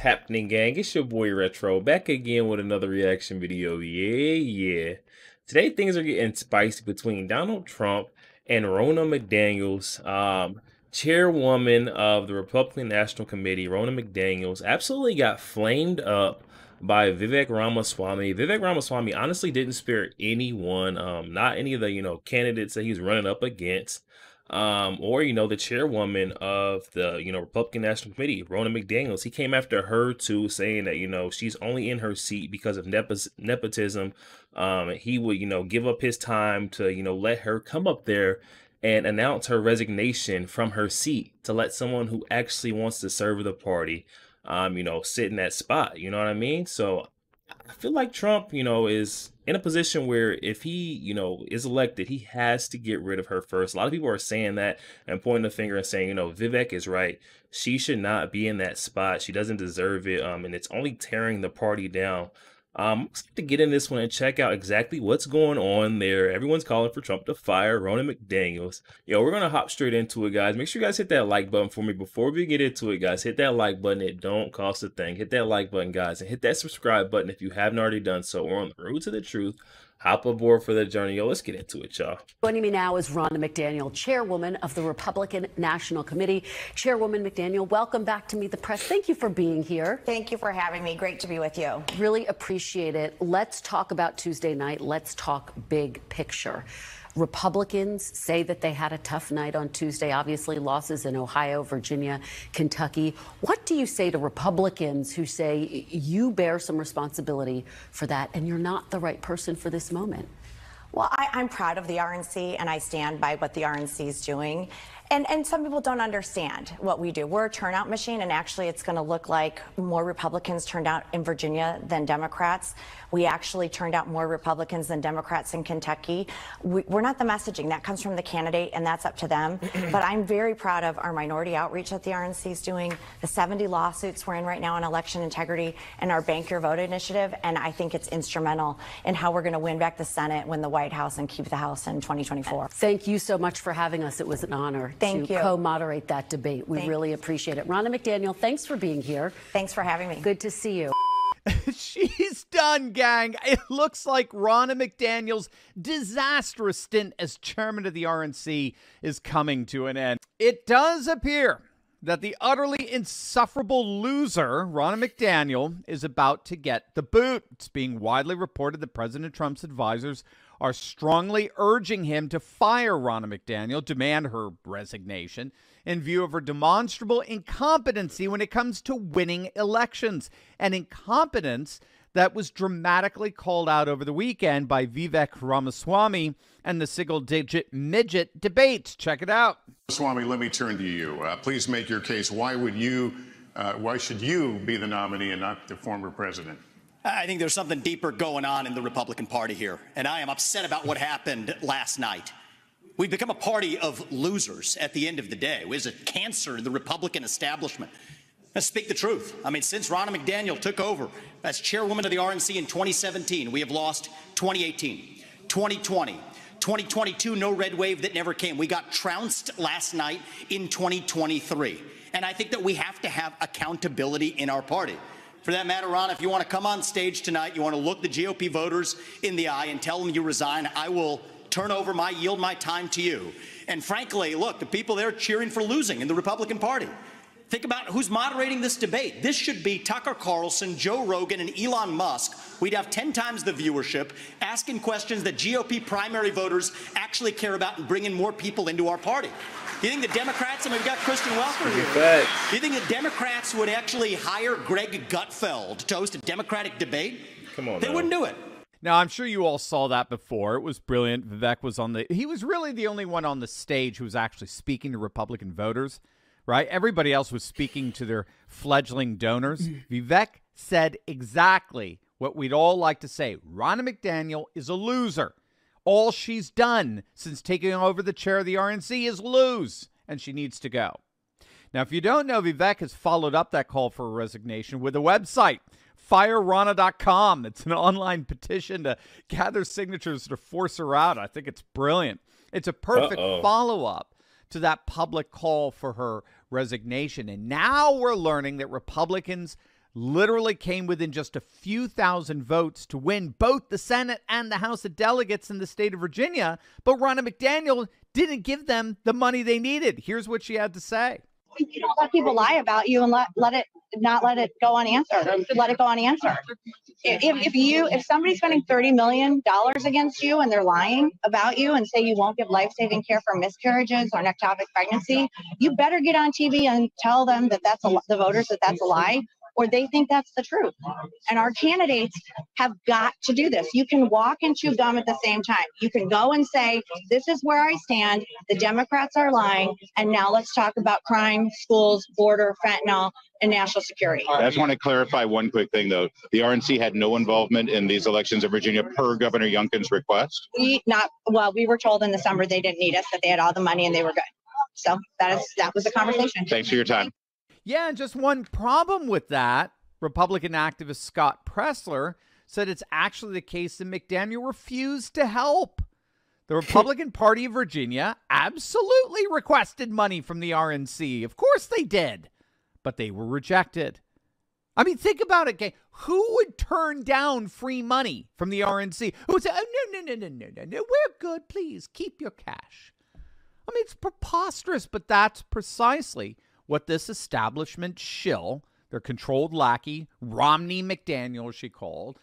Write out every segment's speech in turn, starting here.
happening, gang? It's your boy Retro back again with another reaction video. Yeah. Today things are getting spicy between Donald Trump and Ronna Mcdaniel's, chairwoman of the Republican National Committee. Ronna Mcdaniel's absolutely got flamed up by Vivek Ramaswamy. Vivek Ramaswamy honestly didn't spare anyone, not any of the candidates that he was running up against. Or the chairwoman of the Republican National Committee, Ronna Mcdaniel. He came after her too, saying that she's only in her seat because of nepotism. He would give up his time to let her come up there and announce her resignation from her seat to let someone who actually wants to serve the party sit in that spot. You know what I mean? So I feel like Trump, is in a position where if he, is elected, he has to get rid of her first. A lot of people are saying that and pointing the finger and saying, Vivek is right. She should not be in that spot. She doesn't deserve it. And it's only tearing the party down. Let's to get in this one and check out exactly what's going on there. Everyone's calling for Trump to fire Ronna Mcdaniels. We're going to hop straight into it, guys. Make sure you guys hit that like button for me. Before we get into it, guys, hit that like button. It don't cost a thing. Hit that like button, guys, and hit that subscribe button if you haven't already done so. We're on the road to the truth. Hop aboard for the journey. Let's get into it, y'all. Joining me now is Ronna Mcdaniel, chairwoman of the Republican National Committee. Chairwoman Mcdaniel, welcome back to Meet the Press. Thank you for being here. Thank you for having me. Great to be with you. Really appreciate it. Let's talk about Tuesday night. Let's talk big picture. Republicans say that they had a tough night on Tuesday, obviously losses in Ohio, Virginia, Kentucky. What do you say to Republicans who say you bear some responsibility for that and you're not the right person for this moment? Well, I'm proud of the RNC, and I stand by what the RNC is doing. And some people don't understand what we do. We're a turnout machine, and actually it's going to look like more Republicans turned out in Virginia than Democrats. We actually turned out more Republicans than Democrats in Kentucky. We're not the messaging. That comes from the candidate, and that's up to them. But I'm very proud of our minority outreach that the RNC is doing, the 70 lawsuits we're in right now on election integrity, and our Bank Your Vote initiative. And I think it's instrumental in how we're going to win back the Senate, win the White House, and keep the House in 2024. Thank you so much for having us. It was an honor to co-moderate that debate. We really appreciate it. Ronna Mcdaniel, thanks for being here. Thanks for having me. Good to see you. She's done, gang. It looks like Ronna Mcdaniel's disastrous stint as chairman of the RNC is coming to an end. It does appear that the utterly insufferable loser, Ronna Mcdaniel, is about to get the boot. It's being widely reported that President Trump's advisors are strongly urging him to fire Ronna Mcdaniel, demand her resignation, in view of her demonstrable incompetency when it comes to winning elections. An incompetence that was dramatically called out over the weekend by Vivek Ramaswamy and the single-digit midget debate. Check it out. Swamy, let me turn to you. Please make your case. Why should you be the nominee and not the former president? I think there's something deeper going on in the Republican Party here, and I am upset about what happened last night. We've become a party of losers at the end of the day. It was a cancer to the Republican establishment. Let's speak the truth. I mean, since Ronna Mcdaniel took over as chairwoman of the RNC in 2017, we have lost 2018, 2020, 2022, no red wave that never came. We got trounced last night in 2023. And I think that we have to have accountability in our party. For that matter, Ron, if you want to come on stage tonight, you want to look the GOP voters in the eye and tell them you resign, I will yield my time to you. And frankly, look, the people there cheering for losing in the Republican Party. Think about who's moderating this debate. This should be Tucker Carlson, Joe Rogan, and Elon Musk. We'd have 10 times the viewership, asking questions that GOP primary voters actually care about and bringing more people into our party. Do you think the Democrats, and we've got Kristen Welker here, do you think the Democrats would actually hire Greg Gutfeld to host a Democratic debate? Come on, they wouldn't do it. Now, I'm sure you all saw that before. It was brilliant. Vivek was he was really the only one on the stage who was actually speaking to Republican voters, right? Everybody else was speaking to their fledgling donors. Vivek said exactly what we'd all like to say. Ronna McDaniel is a loser. All she's done since taking over the chair of the RNC is lose, and she needs to go. Now, if you don't know, Vivek has followed up that call for a resignation with a website, fireronna.com. It's an online petition to gather signatures to force her out. I think it's brilliant. It's a perfect follow-up to that public call for her resignation. And now we're learning that Republicans literally came within just a few thousand votes to win both the Senate and the House of Delegates in the state of Virginia, but Ronna Mcdaniel didn't give them the money they needed. Here's what she had to say. You don't let people lie about you and not let it go unanswered. Let it go unanswered. If somebody's spending $30 million against you and they're lying about you and say you won't give life-saving care for miscarriages or ectopic pregnancy, you better get on TV and tell them that the voters that that's a lie, or they think that's the truth. And our candidates have got to do this. You can walk and chew gum at the same time. You can go and say, this is where I stand, the Democrats are lying, and now let's talk about crime, schools, border, fentanyl, and national security. I just want to clarify one quick thing, though. The RNC had no involvement in these elections in Virginia per Governor Youngkin's request? We were told in the summer they didn't need us, that they had all the money and they were good. So that was the conversation. Thanks for your time. Yeah, and just one problem with that, Republican activist Scott Pressler said it's actually the case that McDaniel refused to help. The Republican Party of Virginia absolutely requested money from the RNC. Of course they did, but they were rejected. I mean, think about it, gang. Who would turn down free money from the RNC? Who would say, oh, no, we're good, please, keep your cash. I mean, it's preposterous, but that's precisely what this establishment shill, their controlled lackey, Ronna Mcdaniel, she called,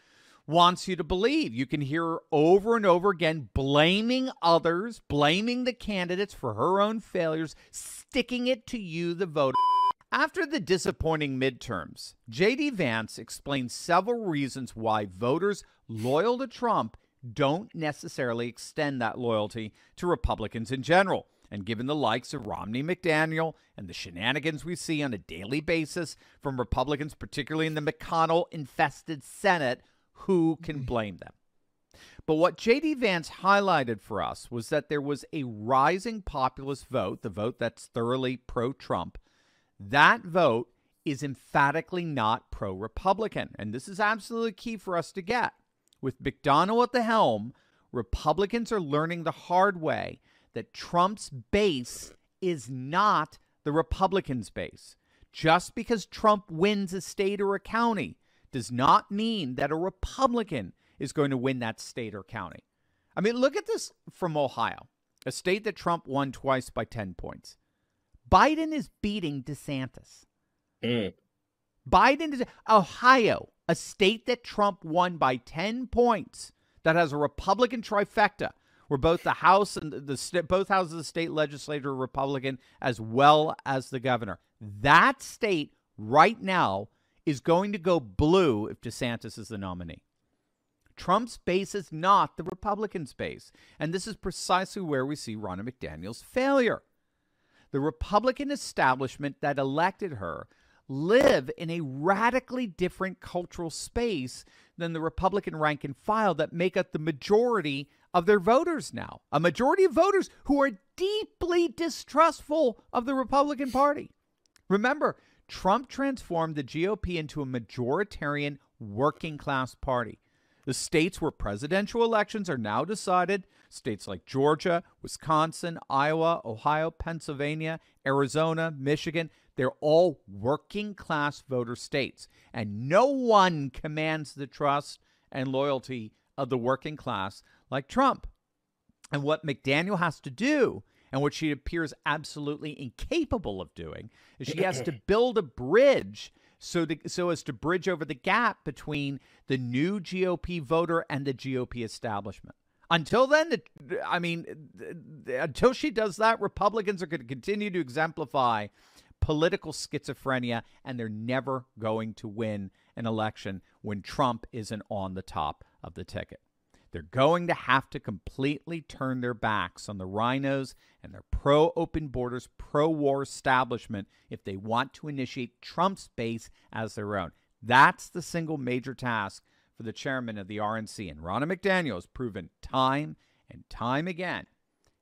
wants you to believe. You can hear her over and over again blaming others, blaming the candidates for her own failures, sticking it to you, the voter. After the disappointing midterms, J.D. Vance explained several reasons why voters loyal to Trump don't necessarily extend that loyalty to Republicans in general. And given the likes of Ronna Mcdaniel and the shenanigans we see on a daily basis from Republicans, particularly in the McConnell-infested Senate, who can blame them? But what J.D. Vance highlighted for us was that there was a rising populist vote, the vote that's thoroughly pro-Trump. That vote is emphatically not pro-Republican. And this is absolutely key for us to get. With McDonnell at the helm, Republicans are learning the hard way that Trump's base is not the Republicans' base. Just because Trump wins a state or a county does not mean that a Republican is going to win that state or county. I mean, look at this from Ohio, a state that Trump won twice by 10 points. Biden is beating DeSantis. Ohio, a state that Trump won by 10 points, that has a Republican trifecta, where both the House and both houses of the state legislature are Republican, as well as the governor. That state right now is going to go blue if DeSantis is the nominee. Trump's base is not the Republicans' base, and this is precisely where we see Ronna Mcdaniel's failure. The Republican establishment that elected her live in a radically different cultural space than the Republican rank and file that make up the majority of their voters now. A majority of voters who are deeply distrustful of the Republican Party. Remember, Trump transformed the GOP into a majoritarian working class party. The states where presidential elections are now decided, states like Georgia, Wisconsin, Iowa, Ohio, Pennsylvania, Arizona, Michigan, they're all working class voter states. And no one commands the trust and loyalty of the working class like Trump. And what McDaniel has to do, and what she appears absolutely incapable of doing, is she has to build a bridge so as to bridge over the gap between the new GOP voter and the GOP establishment. Until then, until she does that, Republicans are going to continue to exemplify political schizophrenia, and they're never going to win an election when Trump isn't on the top of the ticket. They're going to have to completely turn their backs on the rhinos and their pro-open borders, pro-war establishment if they want to initiate Trump's base as their own. That's the single major task for the chairman of the RNC. And Ronna Mcdaniel has proven time and time again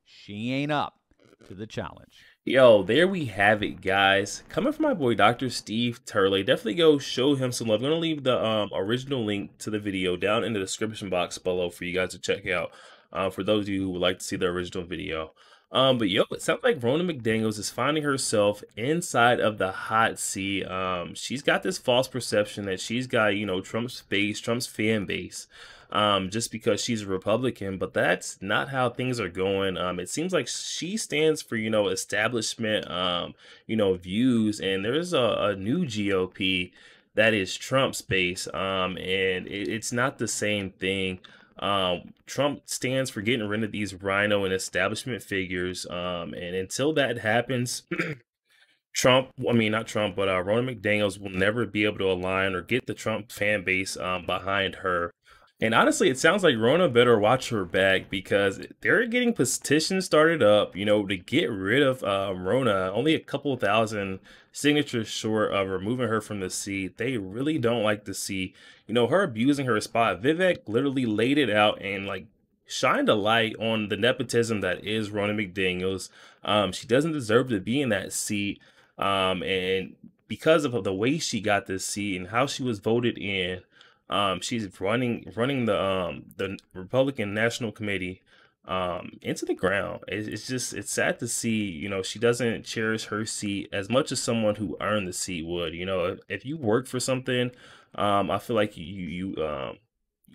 she ain't up to the challenge. Yo, there we have it, guys. Coming from my boy, Dr. Steve Turley. Definitely go show him some love. I'm going to leave the original link to the video down in the description box below for you guys to check out. For those of you who would like to see the original video. But yo, it sounds like Ronna McDaniels is finding herself inside of the hot seat. She's got this false perception that she's got, Trump's base, Trump's fan base, just because she's a Republican, but that's not how things are going. It seems like she stands for, establishment, views, and there's a new GOP that is Trump's base, and it's not the same thing. Trump stands for getting rid of these rhino and establishment figures. And until that happens, not Trump, but Ronna McDaniels will never be able to align or get the Trump fan base behind her. And honestly, it sounds like Ronna better watch her back, because they're getting petitions started up, to get rid of Ronna. Only a couple thousand signatures short of removing her from the seat. They really don't like to see, her abusing her spot. Vivek literally laid it out and shined a light on the nepotism that is Ronna McDaniels. She doesn't deserve to be in that seat. And because of the way she got this seat and how she was voted in, she's running the Republican National Committee into the ground. It's sad to see, she doesn't cherish her seat as much as someone who earned the seat would. If you work for something, I feel like you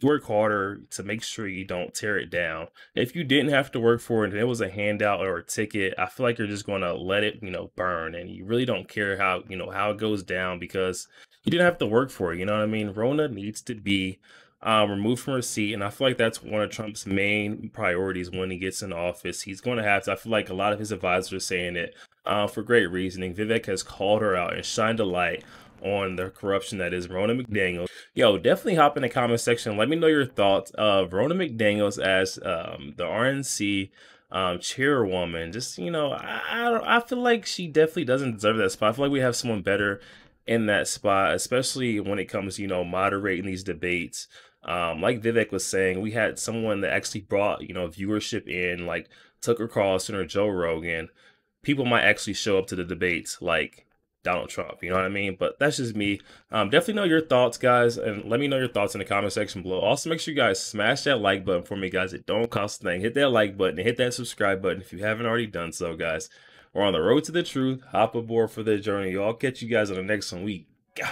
work harder to make sure you don't tear it down. If you didn't have to work for it and it was a handout or a ticket, I feel like you're just going to let it, burn, and you really don't care how it goes down, because you didn't have to work for it. You know what I mean? Ronna needs to be removed from her seat, and I feel like that's one of Trump's main priorities when he gets in office. He's going to have to. I feel like a lot of his advisors are saying it for great reasoning. Vivek has called her out and shined a light on the corruption that is Ronna McDaniels. Yo, definitely hop in the comment section. Let me know your thoughts of Ronna McDaniels as the RNC chairwoman. Just, I feel like she definitely doesn't deserve that spot. I feel like we have someone better in that spot, especially when it comes to, moderating these debates. Like Vivek was saying, we had someone that actually brought, viewership in, like Tucker Carlson or Joe Rogan. People might actually show up to the debates like Donald Trump, you know what I mean? But that's just me. Definitely know your thoughts, guys, and let me know your thoughts in the comment section below. Also, make sure you guys smash that like button for me, guys. It don't cost a thing. Hit that like button and hit that subscribe button if you haven't already done so, guys. We're on the road to the truth. Hop aboard for the journey. I'll catch you guys on the next one. We go.